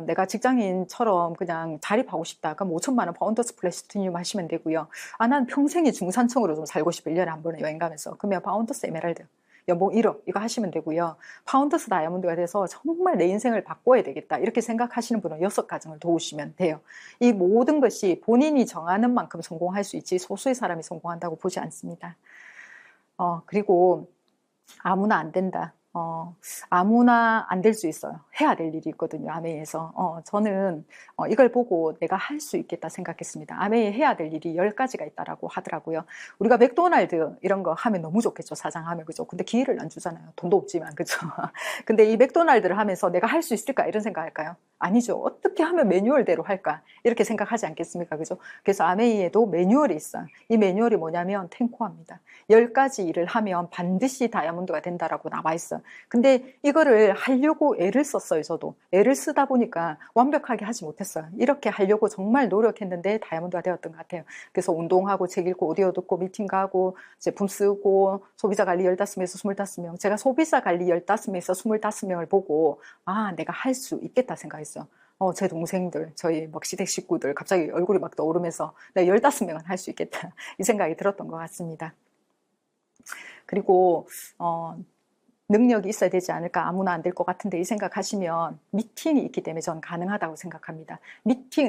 내가 직장인처럼 그냥 자립하고 싶다. 그럼 5천만 원 파운더스 플래티늄 하시면 되고요. 난 평생이 중산층으로 좀 살고 싶어. 1년에 한 번에 여행 가면서. 그러면 파운더스 에메랄드. 연봉 1억 이거 하시면 되고요. 파운더스 다이아몬드가 돼서 정말 내 인생을 바꿔야 되겠다 이렇게 생각하시는 분은 6가정을 도우시면 돼요. 이 모든 것이 본인이 정하는 만큼 성공할 수 있지 소수의 사람이 성공한다고 보지 않습니다. 그리고 아무나 안 된다. 아무나 안 될 수 있어요. 해야 될 일이 있거든요. 아메이에서. 저는 이걸 보고 내가 할 수 있겠다 생각했습니다. 아메이에 해야 될 일이 10가지가 있다라고 하더라고요. 우리가 맥도날드 이런 거 하면 너무 좋겠죠. 사장하면. 그죠? 근데 기회를 안 주잖아요. 돈도 없지만. 그죠? 근데 이 맥도날드를 하면서 내가 할 수 있을까? 이런 생각할까요? 아니죠. 어떻게 하면 매뉴얼대로 할까? 이렇게 생각하지 않겠습니까? 그죠? 그래서 아메이에도 매뉴얼이 있어요. 이 매뉴얼이 뭐냐면 탱코합니다. 10가지 일을 하면 반드시 다이아몬드가 된다라고 나와 있어요. 근데 이거를 하려고 애를 썼어요. 저도 애를 쓰다 보니까 완벽하게 하지 못했어요. 이렇게 하려고 정말 노력했는데 다이아몬드가 되었던 것 같아요. 그래서 운동하고 책 읽고 오디오 듣고 미팅 가고 제품 쓰고 소비자 관리 15명에서 25명. 제가 소비자 관리 15명에서 25명을 보고 내가 할 수 있겠다 생각했어요. 제 동생들, 저희 막 시댁 식구들 갑자기 얼굴이 막 떠오르면서 내가 15명은 할 수 있겠다 이 생각이 들었던 것 같습니다. 그리고 능력이 있어야 되지 않을까, 아무나 안 될 것 같은데 이 생각하시면 미팅이 있기 때문에 저는 가능하다고 생각합니다.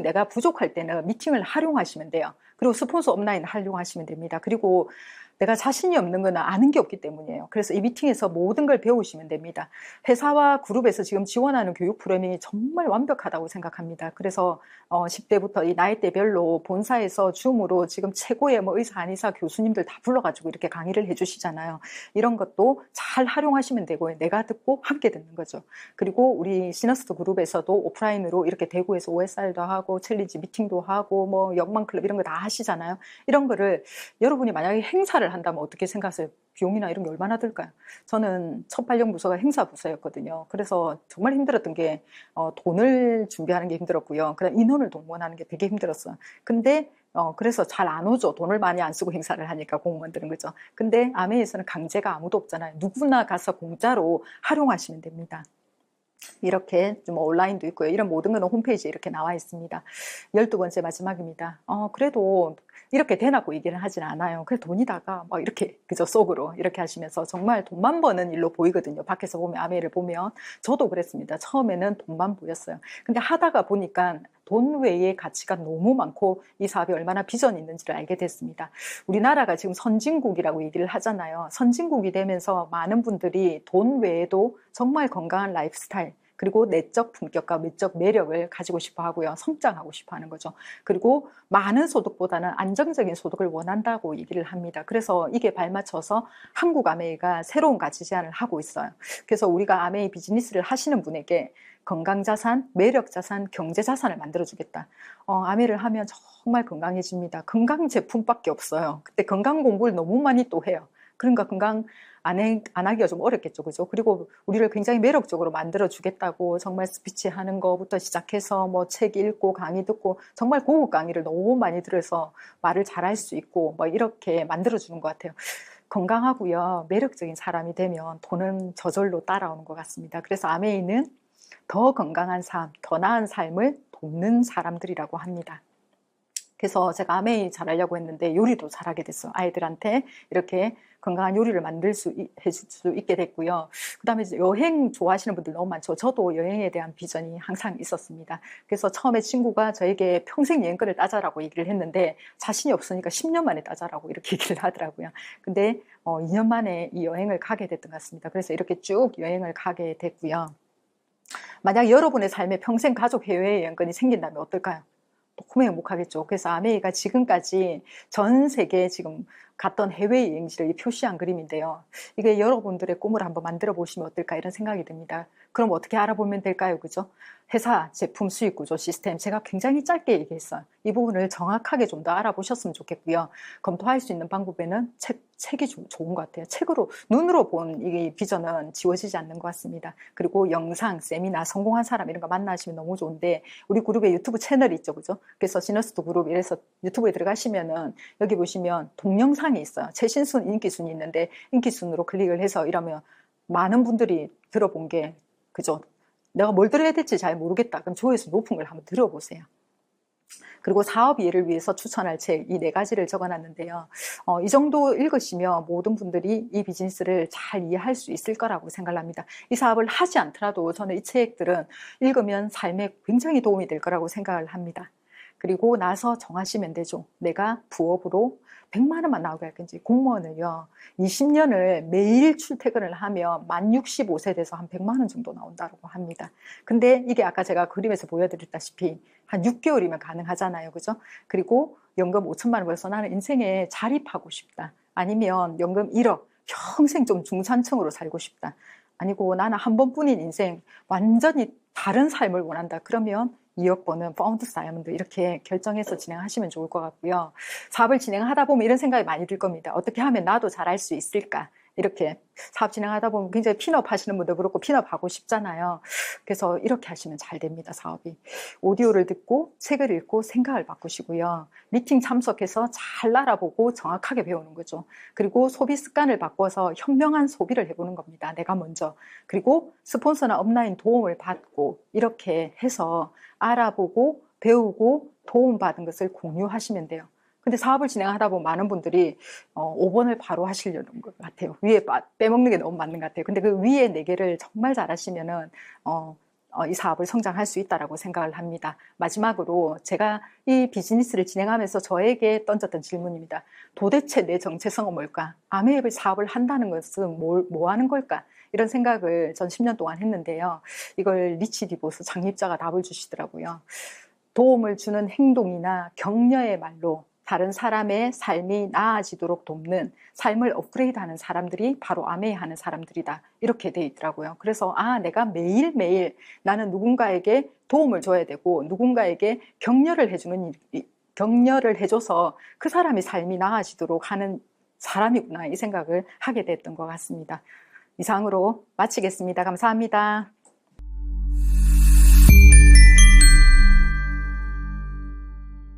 내가 부족할 때는 미팅을 활용하시면 돼요. 그리고 스폰서 업라인 활용하시면 됩니다. 그리고 내가 자신이 없는 거는 아는 게 없기 때문이에요. 그래서 이 미팅에서 모든 걸 배우시면 됩니다. 회사와 그룹에서 지금 지원하는 교육 프로그램이 정말 완벽하다고 생각합니다. 그래서 10대부터 이 나이대별로 본사에서 줌으로 지금 최고의 의사, 한의사 교수님들 다 불러가지고 이렇게 강의를 해주시잖아요. 이런 것도 잘 활용하시면 되고 내가 듣고 함께 듣는 거죠. 그리고 우리 시너스트 그룹에서도 오프라인으로 이렇게 대구에서 OSR도 하고 챌린지 미팅도 하고 영만클럽 이런 거 다 하시잖아요. 이런 거를 여러분이 만약에 행사를 한다면 어떻게 생각하세요? 비용이나 이런 게 얼마나 들까요? 저는 첫 발령 부서가 행사 부서였거든요. 그래서 정말 힘들었던 게 돈을 준비하는 게 힘들었고요. 그다음 인원을 동원하는 게 되게 힘들었어요. 근데 그래서 잘 안 오죠. 돈을 많이 안 쓰고 행사를 하니까 공무원들은. 그죠? 근데 아메에서는 강제가 아무도 없잖아요. 누구나 가서 공짜로 활용하시면 됩니다. 이렇게 좀 온라인도 있고요. 이런 모든 거는 홈페이지에 이렇게 나와 있습니다. 12번째 마지막입니다. 그래도 이렇게 대놓고 얘기는 하진 않아요. 그래 돈이다가 막 이렇게 그저 속으로 이렇게 하시면서 정말 돈만 버는 일로 보이거든요. 밖에서 보면 아메이를 보면 저도 그랬습니다. 처음에는 돈만 보였어요. 근데 하다가 보니까 돈 외의 가치가 너무 많고 이 사업이 얼마나 비전이 있는지를 알게 됐습니다. 우리나라가 지금 선진국이라고 얘기를 하잖아요. 선진국이 되면서 많은 분들이 돈 외에도 정말 건강한 라이프 스타일 그리고 내적 품격과 외적 매력을 가지고 싶어 하고요. 성장하고 싶어 하는 거죠. 그리고 많은 소득보다는 안정적인 소득을 원한다고 얘기를 합니다. 그래서 이게 발맞춰서 한국 아메이가 새로운 가치 제안을 하고 있어요. 그래서 우리가 아메이 비즈니스를 하시는 분에게 건강자산, 매력자산, 경제자산을 만들어주겠다. 아메이를 하면 정말 건강해집니다. 건강 제품밖에 없어요. 그때 건강 공부를 너무 많이 또 해요. 그러니까 건강 안 하기가 좀 어렵겠죠. 그죠? 그리고 우리를 굉장히 매력적으로 만들어주겠다고 정말 스피치 하는 거부터 시작해서 뭐 책 읽고 강의 듣고 정말 고급 강의를 너무 많이 들어서 말을 잘할 수 있고 뭐 이렇게 만들어주는 것 같아요. 건강하고요. 매력적인 사람이 되면 돈은 저절로 따라오는 것 같습니다. 그래서 아메이는 더 건강한 삶, 더 나은 삶을 돕는 사람들이라고 합니다. 그래서 제가 아메이 잘하려고 했는데 요리도 잘하게 됐어요. 아이들한테 이렇게 건강한 요리를 해줄 수 있게 됐고요. 그 다음에 여행 좋아하시는 분들 너무 많죠. 저도 여행에 대한 비전이 항상 있었습니다. 그래서 처음에 친구가 저에게 평생 여행권을 따자라고 얘기를 했는데 자신이 없으니까 10년 만에 따자라고 이렇게 얘기를 하더라고요. 근데 2년 만에 이 여행을 가게 됐던 것 같습니다. 그래서 이렇게 쭉 여행을 가게 됐고요. 만약 여러분의 삶에 평생 가족 해외여행권이 생긴다면 어떨까요? 너무 행복하겠죠. 그래서 아메이가 지금까지 전 세계에 지금 갔던 해외여행지를 표시한 그림인데요. 이게 여러분들의 꿈을 한번 만들어 보시면 어떨까 이런 생각이 듭니다. 그럼 어떻게 알아보면 될까요? 그죠? 회사, 제품, 수익 구조, 시스템 제가 굉장히 짧게 얘기했어요. 이 부분을 정확하게 좀 더 알아보셨으면 좋겠고요. 검토할 수 있는 방법에는 책이 좀 좋은 것 같아요. 책으로 눈으로 본 이 비전은 지워지지 않는 것 같습니다. 그리고 영상, 세미나, 성공한 사람 이런 거 만나시면 너무 좋은데 우리 그룹에 유튜브 채널이 있죠. 그죠? 그래서 시너스트 그룹 이래서 유튜브에 들어가시면은 여기 보시면 동영상이 있어요. 최신순, 인기순이 있는데 인기순으로 클릭을 해서 이러면 많은 분들이 들어본 게 그죠? 내가 뭘 들어야 될지 잘 모르겠다. 그럼 조회수 높은 걸 한번 들어보세요. 그리고 사업 이해를 위해서 추천할 책 이 4가지를 적어놨는데요. 이 정도 읽으시면 모든 분들이 이 비즈니스를 잘 이해할 수 있을 거라고 생각합니다. 이 사업을 하지 않더라도 저는 이 책들은 읽으면 삶에 굉장히 도움이 될 거라고 생각을 합니다. 그리고 나서 정하시면 되죠. 내가 부업으로 100만 원만 나오게 할 건지 공무원을요. 20년을 매일 출퇴근을 하면 만 65세 돼서 한 100만 원 정도 나온다고 합니다. 근데 이게 아까 제가 그림에서 보여드렸다시피 한 6개월이면 가능하잖아요. 그죠? 그리고 연금 5천만 원 벌어서 나는 인생에 자립하고 싶다. 아니면 연금 1억, 평생 좀 중산층으로 살고 싶다. 아니고 나는 한 번뿐인 인생 완전히 다른 삶을 원한다. 그러면 2억 버는 파운드 다이아몬드 이렇게 결정해서 진행하시면 좋을 것 같고요. 사업을 진행하다 보면 이런 생각이 많이 들 겁니다. 어떻게 하면 나도 잘할 수 있을까? 이렇게 사업 진행하다 보면 굉장히 핀업 하시는 분도 그렇고 핀업 하고 싶잖아요. 그래서 이렇게 하시면 잘 됩니다. 사업이. 오디오를 듣고 책을 읽고 생각을 바꾸시고요. 미팅 참석해서 잘 알아보고 정확하게 배우는 거죠. 그리고 소비 습관을 바꿔서 현명한 소비를 해보는 겁니다. 내가 먼저. 그리고 스폰서나 업라인 도움을 받고 이렇게 해서 알아보고 배우고 도움받은 것을 공유하시면 돼요. 근데 사업을 진행하다 보면 많은 분들이 5번을 바로 하시려는 것 같아요. 위에 빼먹는 게 너무 맞는 것 같아요. 근데 그 위에 4개를 정말 잘하시면은 이 사업을 성장할 수 있다라고 생각을 합니다. 마지막으로 제가 이 비즈니스를 진행하면서 저에게 던졌던 질문입니다. 도대체 내 정체성은 뭘까? 아메이블 사업을 한다는 것은 뭐 하는 걸까? 이런 생각을 전 10년 동안 했는데요. 이걸 리치 디보스 창립자가 답을 주시더라고요. 도움을 주는 행동이나 격려의 말로 다른 사람의 삶이 나아지도록 돕는 삶을 업그레이드하는 사람들이 바로 아메이 하는 사람들이다. 이렇게 돼 있더라고요. 그래서 내가 매일매일 나는 누군가에게 도움을 줘야 되고 누군가에게 격려를 해줘서 그 사람의 삶이 나아지도록 하는 사람이구나 이 생각을 하게 됐던 것 같습니다. 이상으로 마치겠습니다. 감사합니다.